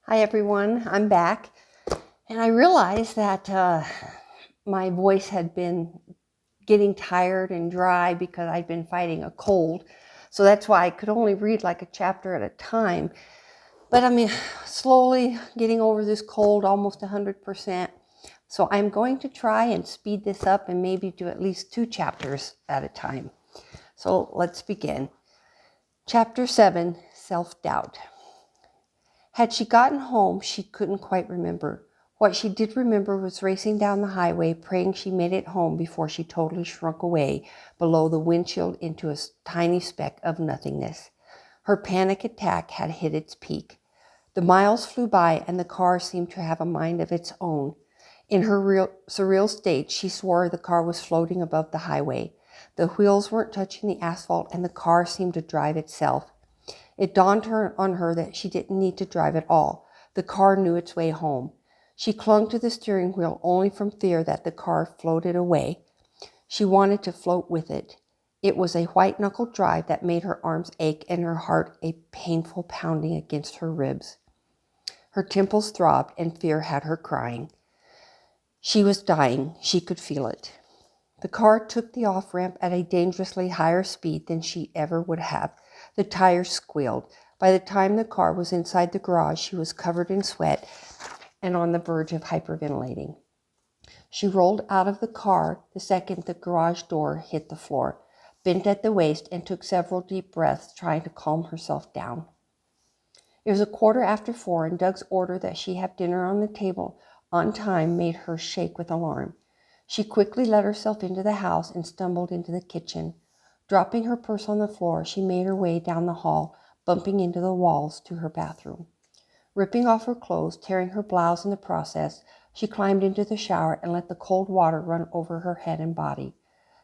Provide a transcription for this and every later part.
Hi everyone, I'm back, and I realized that my voice had been getting tired and dry because I'd been fighting a cold. So that's why I could only read like a chapter at a time. But slowly getting over this cold, almost 100%. So I'm going to try and speed this up and maybe do at least 2 chapters at a time. So let's begin. Chapter 7, Self-Doubt. Had she gotten home, she couldn't quite remember. What she did remember was racing down the highway, praying she made it home before she totally shrunk away below the windshield into a tiny speck of nothingness. Her panic attack had hit its peak. The miles flew by, and the car seemed to have a mind of its own. In her surreal state, she swore the car was floating above the highway. The wheels weren't touching the asphalt, and the car seemed to drive itself. It dawned on her that she didn't need to drive at all. The car knew its way home. She clung to the steering wheel only from fear that the car floated away. She wanted to float with it. It was a white-knuckled drive that made her arms ache and her heart a painful pounding against her ribs. Her temples throbbed and fear had her crying. She was dying. She could feel it. The car took the off-ramp at a dangerously higher speed than she ever would have. The tires squealed. By the time the car was inside the garage, she was covered in sweat and on the verge of hyperventilating. She rolled out of the car the second the garage door hit the floor, bent at the waist, and took several deep breaths, trying to calm herself down. It was 4:15, and Doug's order that she have dinner on the table on time made her shake with alarm. She quickly let herself into the house and stumbled into the kitchen. Dropping her purse on the floor, she made her way down the hall, bumping into the walls to her bathroom. Ripping off her clothes, tearing her blouse in the process, she climbed into the shower and let the cold water run over her head and body.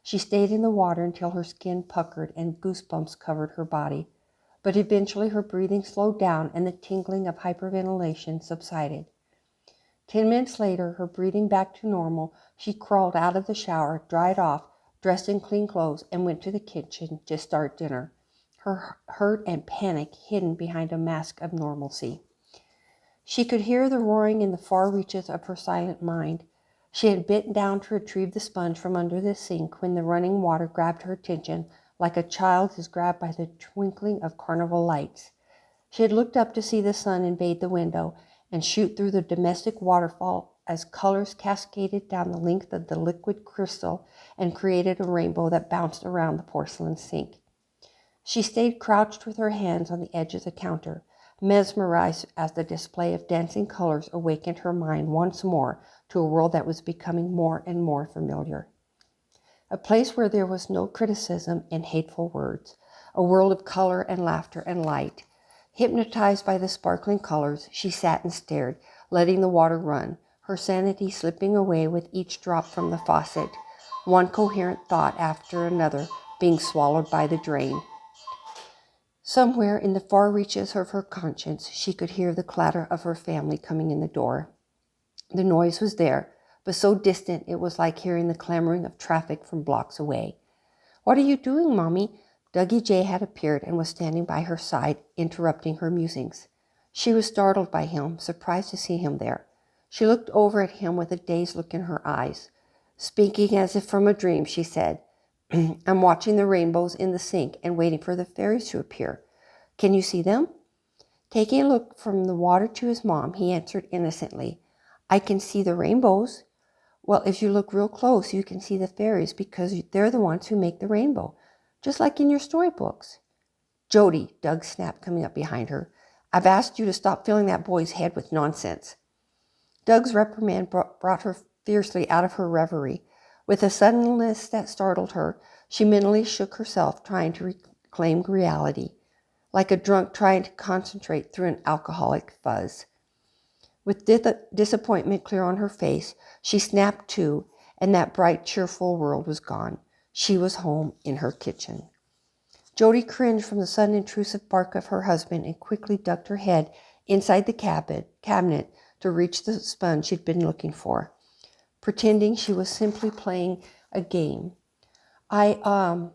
She stayed in the water until her skin puckered and goosebumps covered her body. But eventually her breathing slowed down and the tingling of hyperventilation subsided. 10 minutes later, her breathing back to normal, she crawled out of the shower, dried off, dressed in clean clothes, and went to the kitchen to start dinner, her hurt and panic hidden behind a mask of normalcy. She could hear the roaring in the far reaches of her silent mind. She had bent down to retrieve the sponge from under the sink when the running water grabbed her attention like a child is grabbed by the twinkling of carnival lights. She had looked up to see the sun invade the window and shoot through the domestic waterfall as colors cascaded down the length of the liquid crystal and created a rainbow that bounced around the porcelain sink. She stayed crouched with her hands on the edge of the counter, mesmerized as the display of dancing colors awakened her mind once more to a world that was becoming more and more familiar. A place where there was no criticism and hateful words, a world of color and laughter and light. Hypnotized by the sparkling colors, she sat and stared, letting the water run, her sanity slipping away with each drop from the faucet, one coherent thought after another being swallowed by the drain. Somewhere in the far reaches of her conscience, she could hear the clatter of her family coming in the door. The noise was there, but so distant it was like hearing the clamoring of traffic from blocks away. "What are you doing, Mommy?" Dougie J had appeared and was standing by her side, interrupting her musings. She was startled by him, surprised to see him there. She looked over at him with a dazed look in her eyes. Speaking as if from a dream, she said, "I'm watching the rainbows in the sink and waiting for the fairies to appear. Can you see them?" Taking a look from the water to his mom, he answered innocently, "I can see the rainbows." "Well, if you look real close, you can see the fairies because they're the ones who make the rainbow, just like in your storybooks." "Jody," Doug snapped, coming up behind her, "I've asked you to stop filling that boy's head with nonsense." Doug's reprimand brought her fiercely out of her reverie. With a suddenness that startled her, she mentally shook herself, trying to reclaim reality, like a drunk trying to concentrate through an alcoholic fuzz. With disappointment clear on her face, she snapped to, and that bright, cheerful world was gone. She was home in her kitchen. Jody cringed from the sudden intrusive bark of her husband and quickly ducked her head inside the cabinet to reach the sponge she'd been looking for, pretending she was simply playing a game. "I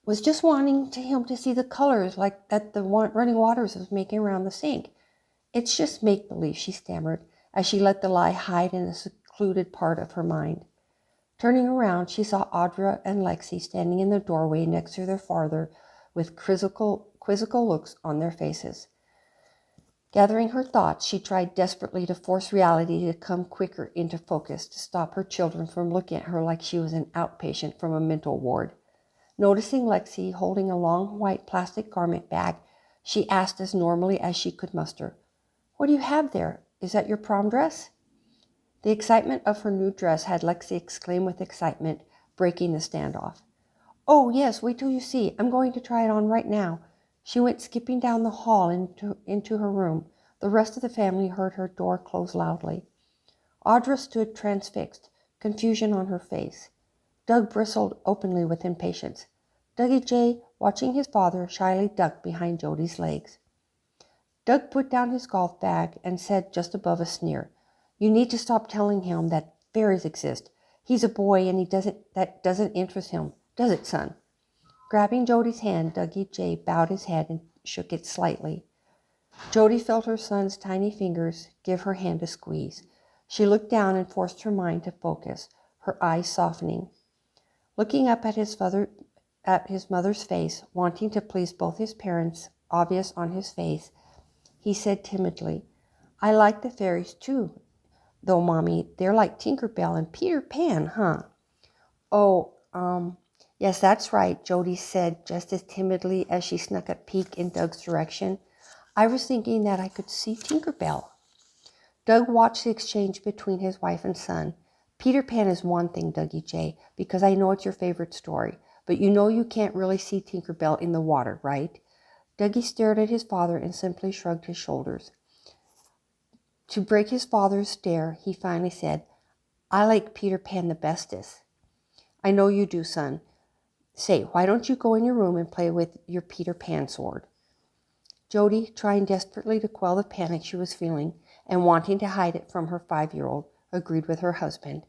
was just wanting him to see the colors like that the running waters was making around the sink." It's just make-believe, she stammered, as she let the lie hide in a secluded part of her mind. Turning around, she saw Audra and Lexi standing in the doorway next to their father with quizzical looks on their faces. Gathering her thoughts, she tried desperately to force reality to come quicker into focus to stop her children from looking at her like she was an outpatient from a mental ward. Noticing Lexi holding a long white plastic garment bag, she asked as normally as she could muster, "What do you have there? Is that your prom dress?" The excitement of her new dress had Lexi exclaim with excitement, breaking the standoff. "Oh, yes, wait till you see. I'm going to try it on right now." She went skipping down the hall into her room. The rest of the family heard her door close loudly. Audra stood transfixed, confusion on her face. Doug bristled openly with impatience. Dougie J, watching his father, shyly ducked behind Jody's legs. Doug put down his golf bag and said just above a sneer, "You need to stop telling him that fairies exist. He's a boy and that doesn't interest him, does it, son?" Grabbing Jody's hand, Dougie J bowed his head and shook it slightly. Jody felt her son's tiny fingers give her hand a squeeze. She looked down and forced her mind to focus, her eyes softening. Looking up at his mother's face, wanting to please both his parents, obvious on his face, he said timidly, "I like the fairies too, though, Mommy. They're like Tinker Bell and Peter Pan, huh?" "Oh, yes, that's right," Jody said just as timidly as she snuck a peek in Doug's direction. "I was thinking that I could see Tinker Bell." Doug watched the exchange between his wife and son. "Peter Pan is one thing, Dougie J, because I know it's your favorite story, but you know you can't really see Tinker Bell in the water, right?" Dougie stared at his father and simply shrugged his shoulders. To break his father's stare, he finally said, "I like Peter Pan the bestest." "I know you do, son. Say, why don't you go in your room and play with your Peter Pan sword?" Jody, trying desperately to quell the panic she was feeling and wanting to hide it from her 5-year-old, agreed with her husband.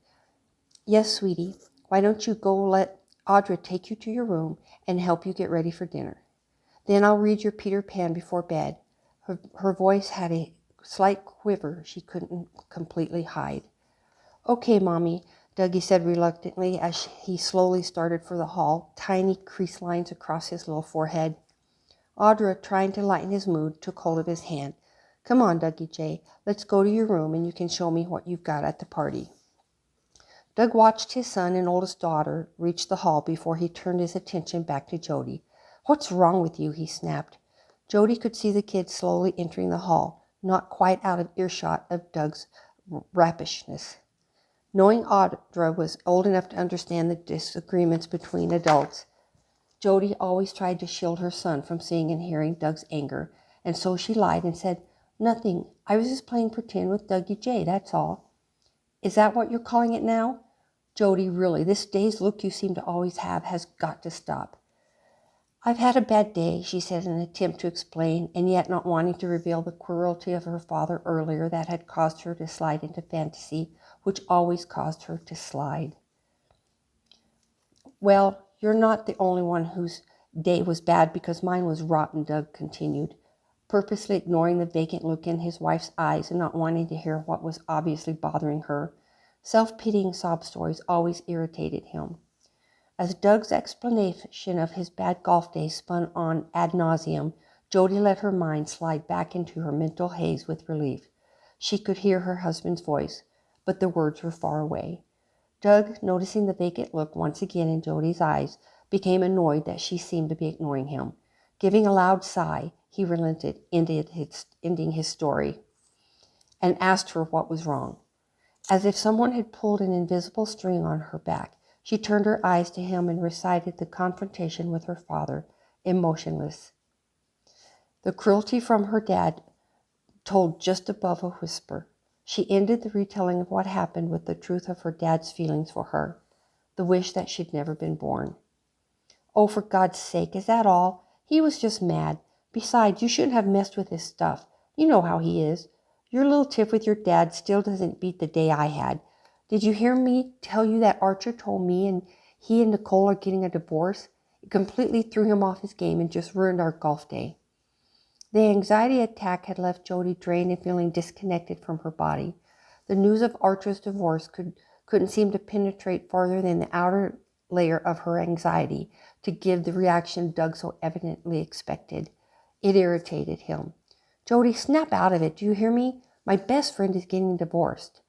"Yes, sweetie. Why don't you go let Audra take you to your room and help you get ready for dinner? Then I'll read your Peter Pan before bed." Her voice had a slight quiver she couldn't completely hide. "Okay, Mommy," Dougie said reluctantly as he slowly started for the hall, tiny crease lines across his little forehead. Audra, trying to lighten his mood, took hold of his hand. "Come on, Dougie J. Let's go to your room and you can show me what you've got at the party." Doug watched his son and oldest daughter reach the hall before he turned his attention back to Jody. "What's wrong with you?" he snapped. Jody could see the kids slowly entering the hall, not quite out of earshot of Doug's rappishness. Knowing Audra was old enough to understand the disagreements between adults, Jody always tried to shield her son from seeing and hearing Doug's anger, and so she lied and said, "Nothing. I was just playing pretend with Dougie J, that's all." "Is that what you're calling it now? Jody, really, this dazed look you seem to always have has got to stop." "I've had a bad day," she said in an attempt to explain, and yet not wanting to reveal the cruelty of her father earlier that had caused her to slide into fantasy, which always caused her to slide. "Well, you're not the only one whose day was bad because mine was rotten," Doug continued, purposely ignoring the vacant look in his wife's eyes and not wanting to hear what was obviously bothering her. Self-pitying sob stories always irritated him. As Doug's explanation of his bad golf day spun on ad nauseum, Jody let her mind slide back into her mental haze with relief. She could hear her husband's voice, but the words were far away. Doug, noticing the vacant look once again in Jody's eyes, became annoyed that she seemed to be ignoring him. Giving a loud sigh, he relented, ending his story, and asked her what was wrong. As if someone had pulled an invisible string on her back, she turned her eyes to him and recited the confrontation with her father, emotionless. The cruelty from her dad told just above a whisper. She ended the retelling of what happened with the truth of her dad's feelings for her, the wish that she'd never been born. "Oh, for God's sake, is that all? He was just mad. Besides, you shouldn't have messed with his stuff. You know how he is. Your little tiff with your dad still doesn't beat the day I had. Did you hear me tell you that Archer told me and he and Nicole are getting a divorce? It completely threw him off his game and just ruined our golf day." The anxiety attack had left Jody drained and feeling disconnected from her body. The news of Archer's divorce couldn't seem to penetrate farther than the outer layer of her anxiety to give the reaction Doug so evidently expected. It irritated him. Jody, snap out of it. Do you hear me? My best friend is getting divorced.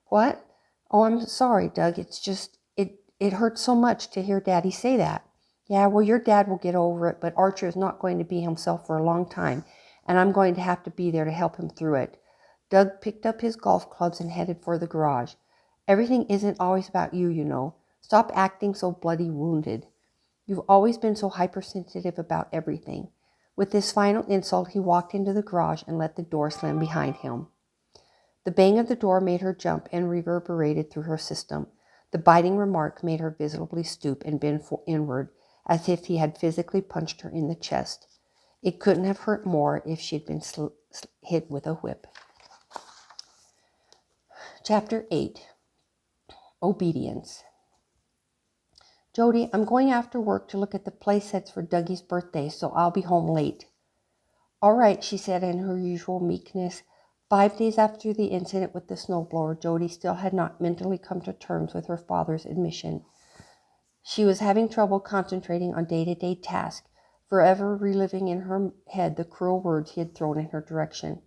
What? Oh, I'm sorry, Doug. It's just, it hurts so much to hear Daddy say that. Yeah, well, your dad will get over it, but Archer is not going to be himself for a long time, and I'm going to have to be there to help him through it. Doug picked up his golf clubs and headed for the garage. Everything isn't always about you, you know. Stop acting so bloody wounded. You've always been so hypersensitive about everything. With this final insult, he walked into the garage and let the door slam behind him. The bang of the door made her jump and reverberated through her system. The biting remark made her visibly stoop and bend inward, as if he had physically punched her in the chest. It couldn't have hurt more if she had been hit with a whip. Chapter 8. Obedience. Jody, I'm going after work to look at the play sets for Dougie's birthday, so I'll be home late. All right, she said in her usual meekness. 5 days after the incident with the snowblower, Jody still had not mentally come to terms with her father's admission. She was having trouble concentrating on day-to-day tasks, forever reliving in her head the cruel words he had thrown in her direction.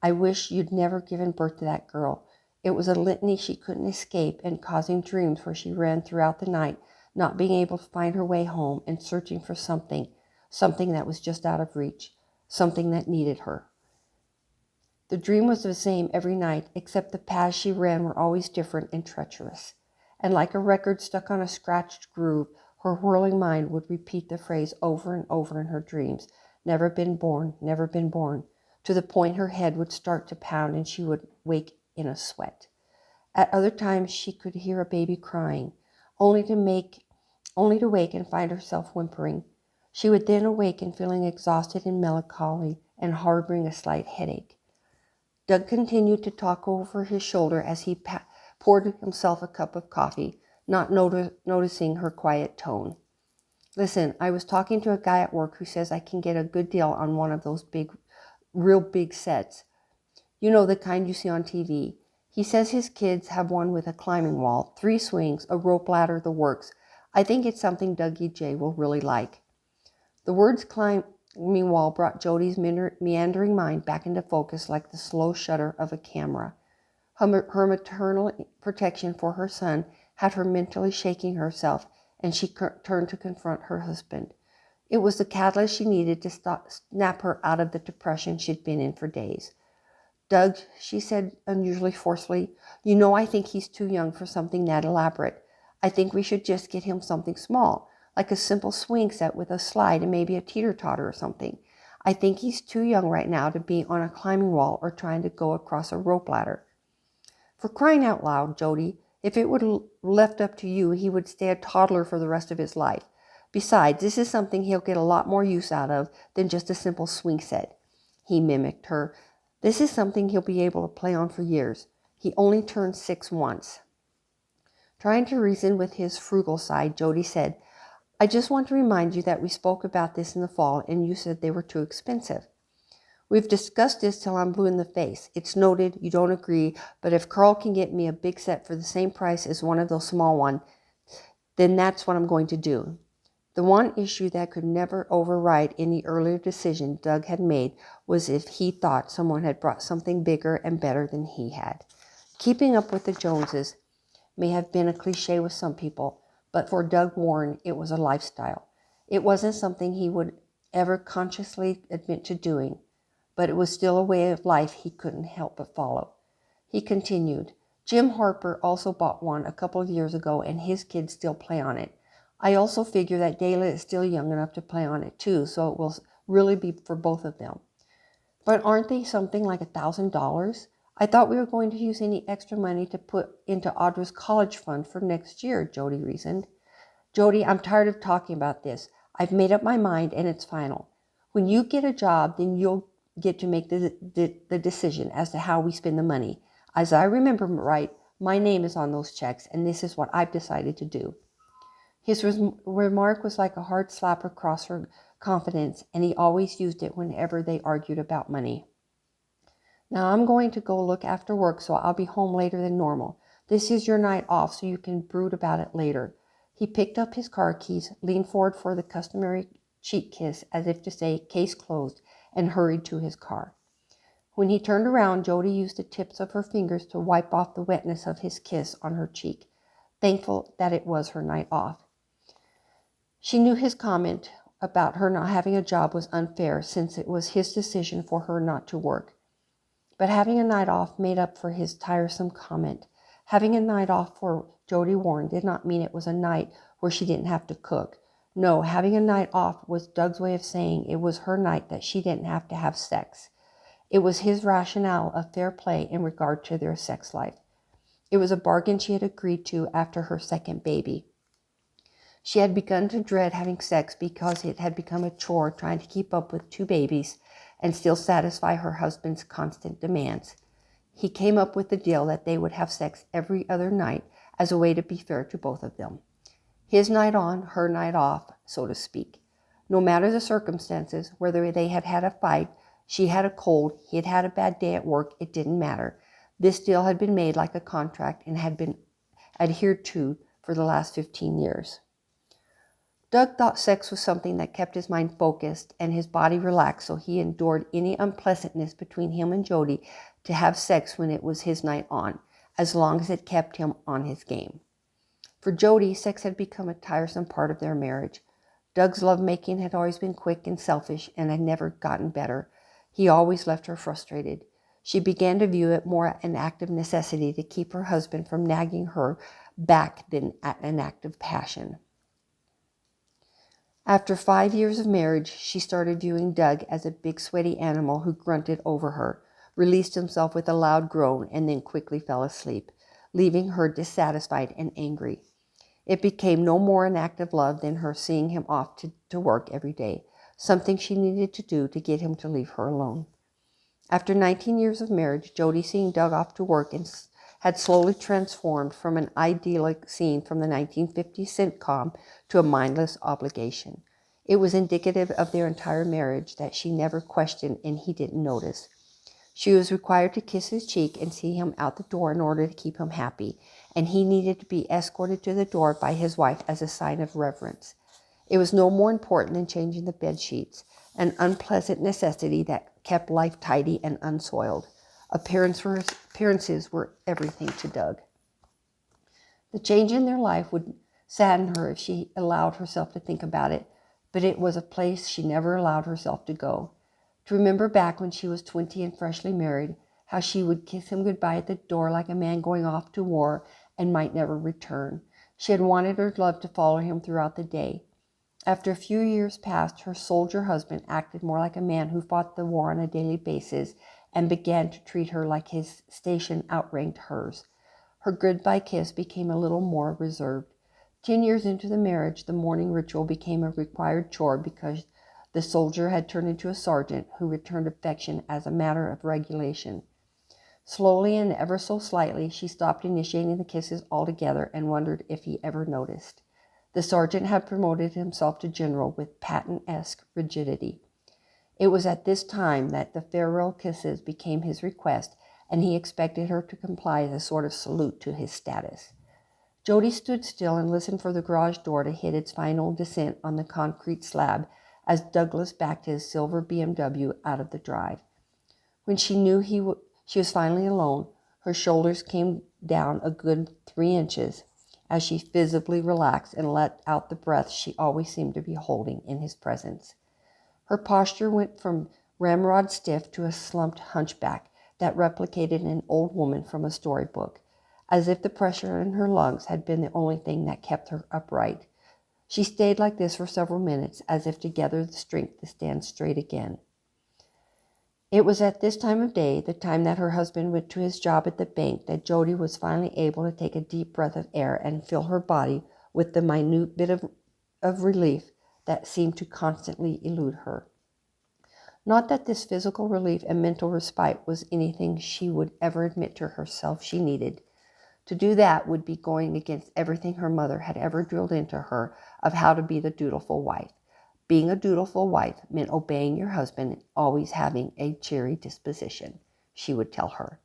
I wish you'd never given birth to that girl. It was a litany she couldn't escape and causing dreams where she ran throughout the night, not being able to find her way home and searching for something that was just out of reach, something that needed her. The dream was the same every night, except the paths she ran were always different and treacherous. And like a record stuck on a scratched groove, her whirling mind would repeat the phrase over and over in her dreams, never been born, to the point her head would start to pound and she would wake in a sweat. At other times she could hear a baby crying, only to wake and find herself whimpering. She would then awaken feeling exhausted and melancholy and harboring a slight headache. Doug continued to talk over his shoulder as he poured himself a cup of coffee, not noticing her quiet tone. Listen, I was talking to a guy at work who says I can get a good deal on one of those real big sets. You know, the kind you see on TV. He says his kids have one with a climbing wall, 3 swings, a rope ladder, the works. I think it's something Dougie J will really like. The words climbing wall brought Jody's meandering mind back into focus like the slow shutter of a camera. Her maternal protection for her son had her mentally shaking herself, and she turned to confront her husband. It was the catalyst she needed to snap her out of the depression she'd been in for days. Doug, she said unusually forcefully, you know I think he's too young for something that elaborate. I think we should just get him something small, like a simple swing set with a slide and maybe a teeter-totter or something. I think he's too young right now to be on a climbing wall or trying to go across a rope ladder. For crying out loud, Jody, if it were left up to you, he would stay a toddler for the rest of his life. Besides, this is something he'll get a lot more use out of than just a simple swing set. He mimicked her. This is something he'll be able to play on for years. He only turned 6 once. Trying to reason with his frugal side, Jody said, I just want to remind you that we spoke about this in the fall and you said they were too expensive. We've discussed this till I'm blue in the face. It's noted you don't agree, but if Carl can get me a big set for the same price as one of those small ones, then that's what I'm going to do. The one issue that could never override any earlier decision Doug had made was if he thought someone had brought something bigger and better than he had. Keeping up with the Joneses may have been a cliche with some people, but for Doug Warren, it was a lifestyle. It wasn't something he would ever consciously admit to doing, but it was still a way of life he couldn't help but follow. He continued, Jim Harper also bought one a couple of years ago, and his kids still play on it. I also figure that Dayla is still young enough to play on it too, so it will really be for both of them. But aren't they something like $1,000? I thought we were going to use any extra money to put into Audra's college fund for next year, Jody reasoned. Jody, I'm tired of talking about this. I've made up my mind and it's final. When you get a job, then you'll get to make the decision as to how we spend the money. As I remember right, my name is on those checks, and this is what I've decided to do. His remark was like a hard slap across her confidence, and he always used it whenever they argued about money. Now I'm going to go look after work, so I'll be home later than normal. This is your night off, so you can brood about it later. He picked up his car keys, leaned forward for the customary cheek kiss, as if to say, case closed, and hurried to his car. When he turned around, Jody used the tips of her fingers to wipe off the wetness of his kiss on her cheek, thankful that it was her night off. She knew his comment about her not having a job was unfair, since it was his decision for her not to work. But having a night off made up for his tiresome comment. Having a night off for Jody Warren did not mean it was a night where she didn't have to cook. No, having a night off was Doug's way of saying it was her night that she didn't have to have sex. It was his rationale of fair play in regard to their sex life. It was a bargain she had agreed to after her second baby. She had begun to dread having sex because it had become a chore trying to keep up with 2 babies and still satisfy her husband's constant demands. He came up with the deal that they would have sex every other night as a way to be fair to both of them. His night on, her night off, so to speak. No matter the circumstances, whether they had had a fight, she had a cold, he had had a bad day at work, it didn't matter. This deal had been made like a contract and had been adhered to for the last 15 years. Doug thought sex was something that kept his mind focused and his body relaxed, so he endured any unpleasantness between him and Jody to have sex when it was his night on, as long as it kept him on his game. For Jody, sex had become a tiresome part of their marriage. Doug's lovemaking had always been quick and selfish and had never gotten better. He always left her frustrated. She began to view it more an act of necessity to keep her husband from nagging her back than an act of passion. After 5 years of marriage, she started viewing Doug as a big sweaty animal who grunted over her, released himself with a loud groan, and then quickly fell asleep, leaving her dissatisfied and angry. It became no more an act of love than her seeing him off to work every day, something she needed to do to get him to leave her alone. After 19 years of marriage, Jody seeing Doug off to work had slowly transformed from an idyllic scene from the 1950s sitcom to a mindless obligation. It was indicative of their entire marriage that she never questioned and he didn't notice. She was required to kiss his cheek and see him out the door in order to keep him happy, and he needed to be escorted to the door by his wife as a sign of reverence. It was no more important than changing the bed sheets, an unpleasant necessity that kept life tidy and unsoiled. Appearances were everything to Doug. The change in their life would sadden her if she allowed herself to think about it, but it was a place she never allowed herself to go. To remember back when she was 20 and freshly married, how she would kiss him goodbye at the door like a man going off to war and might never return. She had wanted her love to follow him throughout the day. After a few years passed, her soldier husband acted more like a man who fought the war on a daily basis and began to treat her like his station outranked hers. Her goodbye kiss became a little more reserved. 10 years into the marriage, the morning ritual became a required chore because the soldier had turned into a sergeant who returned affection as a matter of regulation. Slowly and ever so slightly, she stopped initiating the kisses altogether and wondered if he ever noticed. The sergeant had promoted himself to general with Patton-esque rigidity. It was at this time that the farewell kisses became his request, and he expected her to comply as a sort of salute to his status. Jody stood still and listened for the garage door to hit its final descent on the concrete slab as Douglas backed his silver BMW out of the drive. When she knew she was finally alone, her shoulders came down a good 3 inches as she visibly relaxed and let out the breath she always seemed to be holding in his presence. Her posture went from ramrod stiff to a slumped hunchback that replicated an old woman from a storybook, as if the pressure in her lungs had been the only thing that kept her upright. She stayed like this for several minutes, as if to gather the strength to stand straight again. It was at this time of day, the time that her husband went to his job at the bank, that Jody was finally able to take a deep breath of air and fill her body with the minute bit of relief that seemed to constantly elude her. Not that this physical relief and mental respite was anything she would ever admit to herself she needed. To do that would be going against everything her mother had ever drilled into her of how to be the dutiful wife. Being a dutiful wife meant obeying your husband and always having a cheery disposition, she would tell her.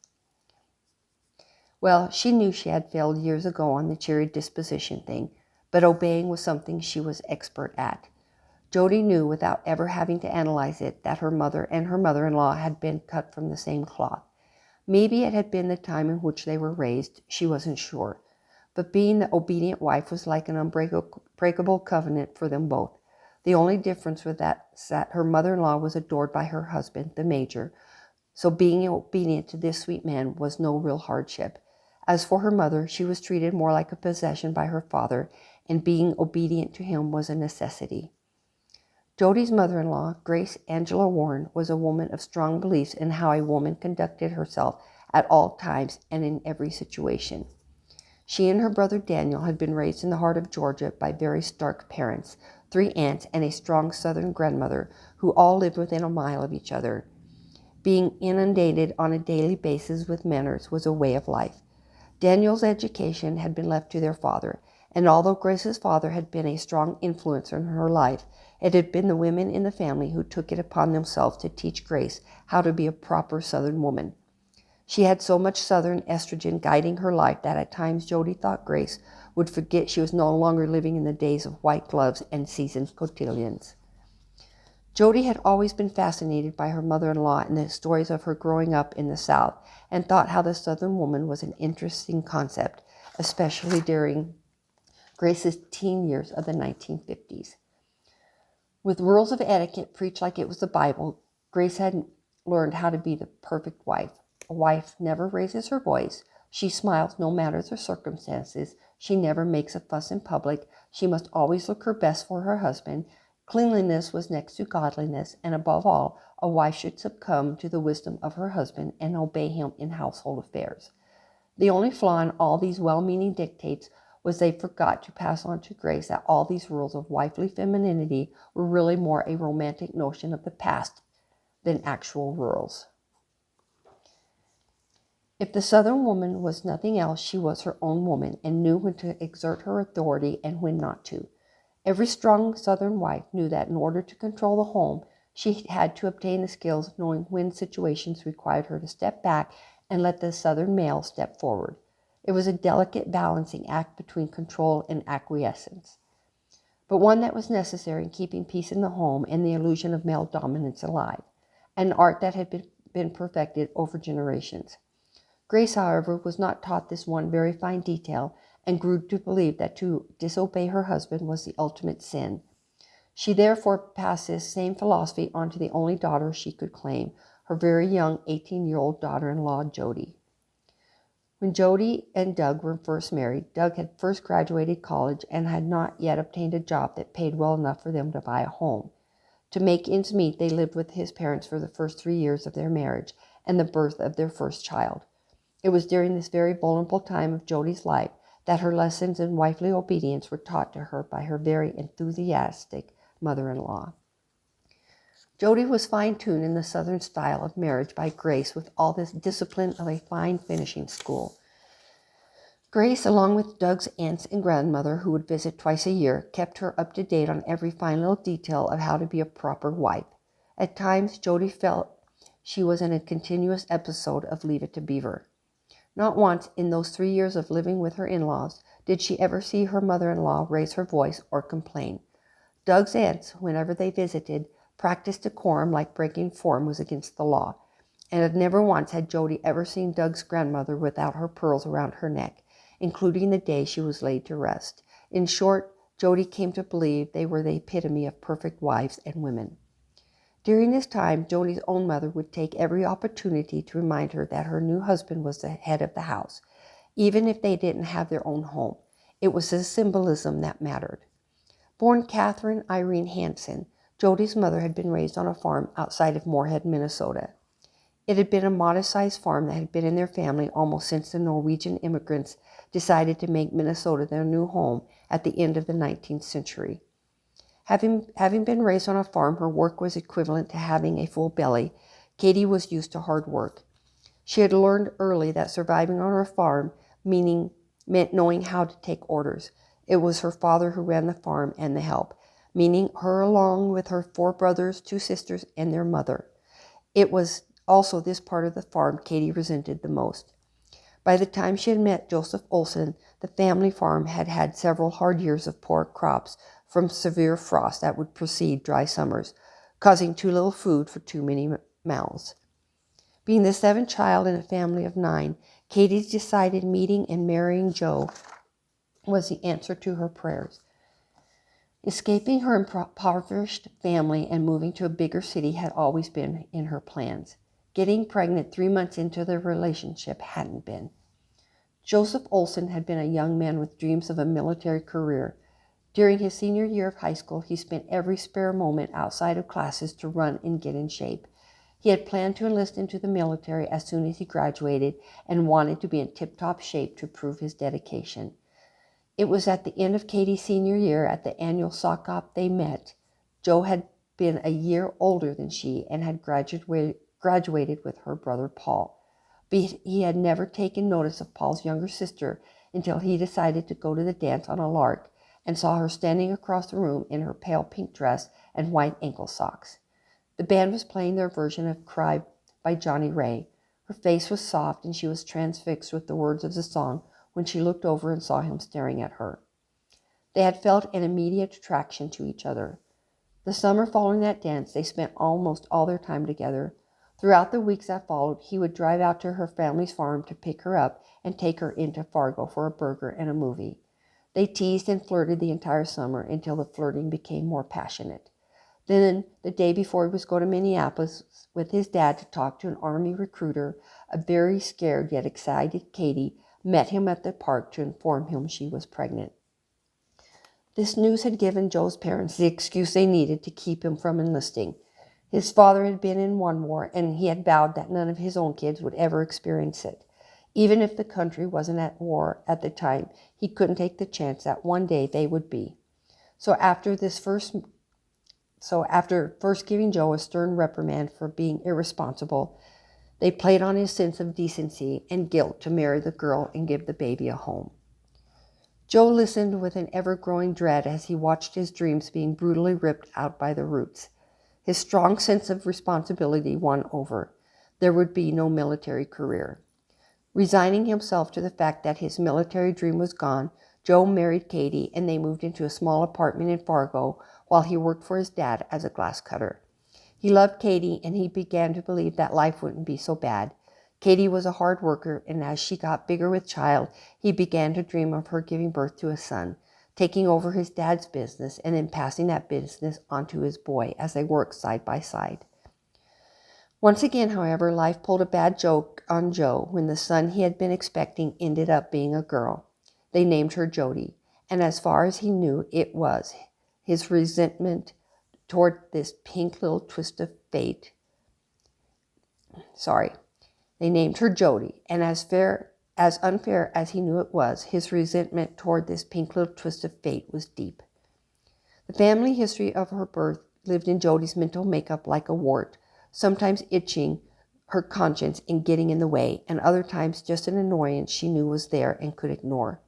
Well, she knew she had failed years ago on the cheery disposition thing, but obeying was something she was expert at. Jody knew without ever having to analyze it that her mother and her mother-in-law had been cut from the same cloth. Maybe it had been the time in which they were raised, she wasn't sure. But being the obedient wife was like an unbreakable covenant for them both. The only difference was that her mother-in-law was adored by her husband, the major, so being obedient to this sweet man was no real hardship. As for her mother, she was treated more like a possession by her father, and being obedient to him was a necessity. Jody's mother-in-law, Grace Angela Warren, was a woman of strong beliefs in how a woman conducted herself at all times and in every situation. She and her brother Daniel had been raised in the heart of Georgia by very stark parents, 3 aunts, and a strong Southern grandmother who all lived within a mile of each other. Being inundated on a daily basis with manners was a way of life. Daniel's education had been left to their father, and although Grace's father had been a strong influence in her life, it had been the women in the family who took it upon themselves to teach Grace how to be a proper Southern woman. She had so much Southern estrogen guiding her life that at times Jody thought Grace would forget she was no longer living in the days of white gloves and seasoned cotillions. Jody had always been fascinated by her mother-in-law and the stories of her growing up in the South, and thought how the Southern woman was an interesting concept, especially during Grace's teen years of the 1950s. With rules of etiquette preached like it was the Bible, Grace had learned how to be the perfect wife. A wife never raises her voice. She smiles no matter the circumstances. She never makes a fuss in public. She must always look her best for her husband. Cleanliness was next to godliness, and above all, a wife should succumb to the wisdom of her husband and obey him in household affairs. The only flaw in all these well-meaning dictates was they forgot to pass on to Grace that all these rules of wifely femininity were really more a romantic notion of the past than actual rules. If the Southern woman was nothing else, she was her own woman and knew when to exert her authority and when not to. Every strong Southern wife knew that in order to control the home, she had to obtain the skills of knowing when situations required her to step back and let the Southern male step forward. It was a delicate balancing act between control and acquiescence, but one that was necessary in keeping peace in the home and the illusion of male dominance alive, an art that had been perfected over generations. Grace, however, was not taught this one very fine detail, and grew to believe that to disobey her husband was the ultimate sin. She therefore passed this same philosophy on to the only daughter she could claim, her very young 18-year-old daughter-in-law, Jody. When Jody and Doug were first married, Doug had first graduated college and had not yet obtained a job that paid well enough for them to buy a home. To make ends meet, they lived with his parents for the first 3 years of their marriage and the birth of their first child. It was during this very vulnerable time of Jody's life that her lessons in wifely obedience were taught to her by her very enthusiastic mother-in-law. Jody was fine-tuned in the Southern style of marriage by Grace with all this discipline of a fine finishing school. Grace, along with Doug's aunts and grandmother, who would visit twice a year, kept her up to date on every fine little detail of how to be a proper wife. At times, Jody felt she was in a continuous episode of Leave It to Beaver. Not once in those 3 years of living with her in-laws did she ever see her mother-in-law raise her voice or complain. Doug's aunts, whenever they visited, practiced decorum like breaking form was against the law, and never once had Jody ever seen Doug's grandmother without her pearls around her neck, including the day she was laid to rest. In short, Jody came to believe they were the epitome of perfect wives and women. During this time, Jody's own mother would take every opportunity to remind her that her new husband was the head of the house, even if they didn't have their own home. It was the symbolism that mattered. Born Catherine Irene Hansen, Jody's mother had been raised on a farm outside of Moorhead, Minnesota. It had been a modest-sized farm that had been in their family almost since the Norwegian immigrants decided to make Minnesota their new home at the end of the 19th century. Having been raised on a farm, her work was equivalent to having a full belly. Katie was used to hard work. She had learned early that surviving on her farm meant knowing how to take orders. It was her father who ran the farm and the help. meaning her along with her 4 brothers, 2 sisters, and their mother. It was also this part of the farm Katie resented the most. By the time she had met Joseph Olson, the family farm had had several hard years of poor crops from severe frost that would precede dry summers, causing too little food for too many mouths. Being the 7th child in a family of 9, Katie decided meeting and marrying Joe was the answer to her prayers. Escaping her impoverished family and moving to a bigger city had always been in her plans. Getting pregnant 3 months into their relationship hadn't been. Joseph Olson had been a young man with dreams of a military career. During his senior year of high school, he spent every spare moment outside of classes to run and get in shape. He had planned to enlist into the military as soon as he graduated and wanted to be in tip-top shape to prove his dedication. It was at the end of Katie's senior year at the annual sock op they met. Joe had been a year older than she and had graduated with her brother Paul. But he had never taken notice of Paul's younger sister until he decided to go to the dance on a lark and saw her standing across the room in her pale pink dress and white ankle socks. The band was playing their version of Cry by Johnny Ray. Her face was soft and she was transfixed with the words of the song when she looked over and saw him staring at her. They had felt an immediate attraction to each other. The summer following that dance, they spent almost all their time together. Throughout the weeks that followed, he would drive out to her family's farm to pick her up and take her into Fargo for a burger and a movie. They teased and flirted the entire summer until the flirting became more passionate. Then, the day before he was going to Minneapolis with his dad to talk to an Army recruiter, a very scared yet excited Katie met him at the park to inform him she was pregnant. This news had given Joe's parents the excuse they needed to keep him from enlisting. His father had been in one war, and he had vowed that none of his own kids would ever experience it. Even if the country wasn't at war at the time, he couldn't take the chance that one day they would be. So after first giving Joe a stern reprimand for being irresponsible, they played on his sense of decency and guilt to marry the girl and give the baby a home. Joe listened with an ever-growing dread as he watched his dreams being brutally ripped out by the roots. His strong sense of responsibility won over. There would be no military career. Resigning himself to the fact that his military dream was gone, Joe married Katie and they moved into a small apartment in Fargo while he worked for his dad as a glass cutter. He loved Katie and he began to believe that life wouldn't be so bad. Katie was a hard worker, and as she got bigger with child, he began to dream of her giving birth to a son, taking over his dad's business and then passing that business on to his boy as they worked side by side. Once again, however, life pulled a bad joke on Joe when the son he had been expecting ended up being a girl. They named her Jody, and as far as he knew, it was his resentment toward this pink little twist of fate. They named her Jody, and as unfair as he knew it was, his resentment toward this pink little twist of fate was deep. The family history of her birth lived in Jody's mental makeup like a wart, sometimes itching her conscience and getting in the way, and other times just an annoyance she knew was there and could ignore.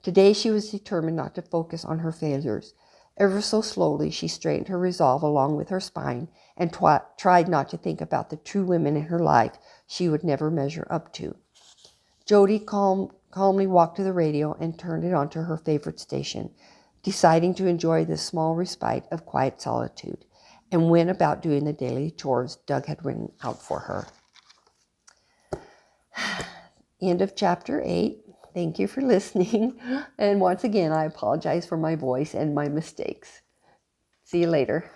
Today she was determined not to focus on her failures. Ever so slowly, she straightened her resolve along with her spine and tried not to think about the true women in her life she would never measure up to. Jody calmly walked to the radio and turned it on to her favorite station, deciding to enjoy this small respite of quiet solitude, and went about doing the daily chores Doug had written out for her. End of chapter 8. Thank you for listening. And once again, I apologize for my voice and my mistakes. See you later.